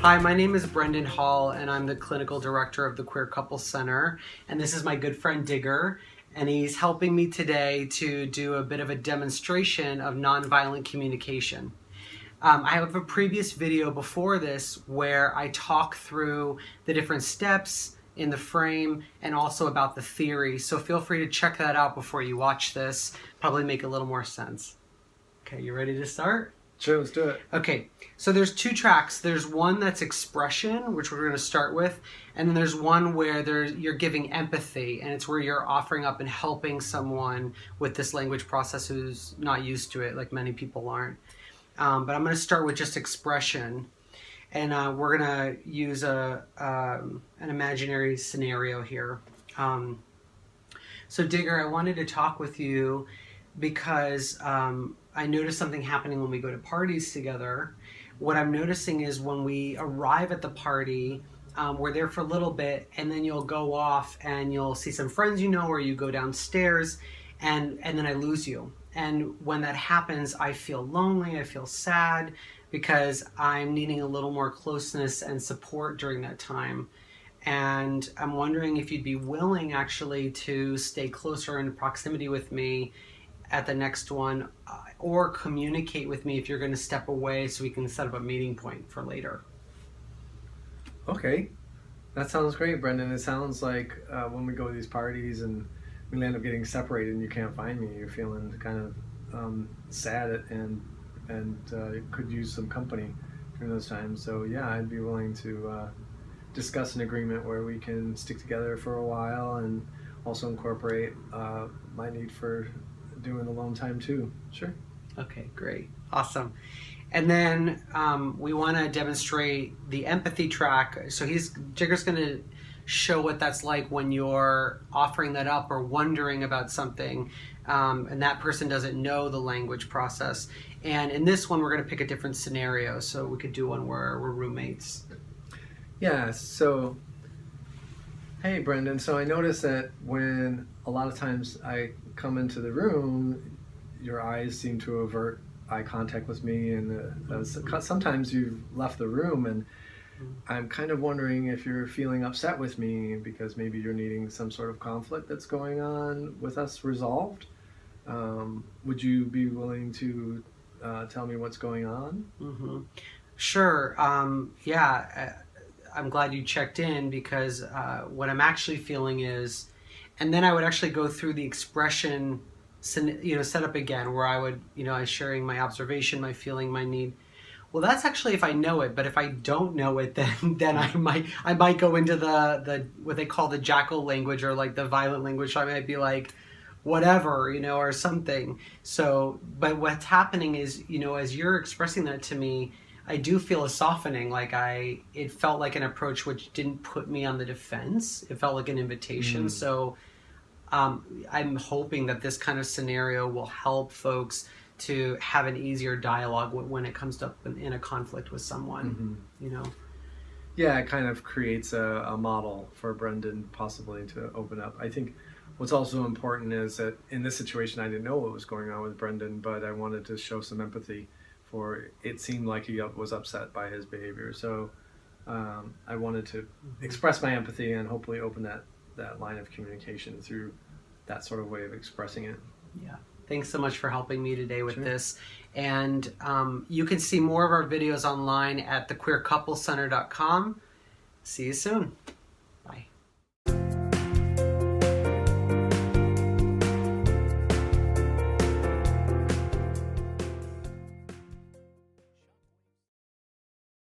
Hi, my name is Brendan Hall, and I'm the clinical director of the Queer Couple Center. And this is my good friend Digger, and he's helping me today to do a bit of a demonstration of nonviolent communication. I have a previous video before this where I talk through the different steps in the frame and also about the theory. So feel free to check that out before you watch this. Probably make a little more sense. Okay, you ready to start? Sure, let's do it. Okay, so there's two tracks. There's one that's expression, which we're going to start with, and then there's one where you're giving empathy, and it's where you're offering up and helping someone with this language process who's not used to it, like many people aren't. But I'm going to start with just expression, and we're going to use an imaginary scenario here. So Digger, I wanted to talk with you because I noticed something happening when we go to parties together. What I'm noticing is when we arrive at the party, we're there for a little bit, and then you'll go off and you'll see some friends you know, or you go downstairs, and then I lose you. And when that happens, I feel lonely, I feel sad, because I'm needing a little more closeness and support during that time. And I'm wondering if you'd be willing actually to stay closer in proximity with me at the next one, or communicate with me if you're going to step away so we can set up a meeting point for later. Okay, that sounds great, Brendan. It sounds like when we go to these parties and we end up getting separated and you can't find me, you're feeling kind of sad and could use some company during those times. So yeah, I'd be willing to discuss an agreement where we can stick together for a while and also incorporate my need for doing alone time too. Sure. Okay, great. Awesome. And then we want to demonstrate the empathy track. So Jigger's going to show what that's like when you're offering that up or wondering about something, and that person doesn't know the language process. And in this one, we're going to pick a different scenario. So we could do one where we're roommates. Yeah, so hey Brendan, so I noticed that when a lot of times I come into the room, your eyes seem to avert eye contact with me, and sometimes you've left the room, and I'm kind of wondering if you're feeling upset with me because maybe you're needing some sort of conflict that's going on with us resolved. Would you be willing to tell me what's going on? Mm-hmm. Sure. Yeah, I'm glad you checked in, because what I'm actually feeling is, and then I would actually go through the expression, setup again, where I would, I was sharing my observation, my feeling, my need. Well, that's actually if I know it, but if I don't know it, then I might go into the what they call the jackal language, or like the violent language. So I might be like, whatever, or something. So, but what's happening is, as you're expressing that to me, I do feel a softening. Like it felt like an approach which didn't put me on the defense. It felt like an invitation. So I'm hoping that this kind of scenario will help folks to have an easier dialogue when it comes up in a conflict with someone, Yeah, it kind of creates a model for Brendan possibly to open up. I think what's also important is that in this situation, I didn't know what was going on with Brendan, but I wanted to show some empathy. For it seemed like he was upset by his behavior. So I wanted to express my empathy and hopefully open that line of communication through that sort of way of expressing it. Yeah. Thanks so much for helping me today with this. And you can see more of our videos online at thequeercouplecenter.com. See you soon.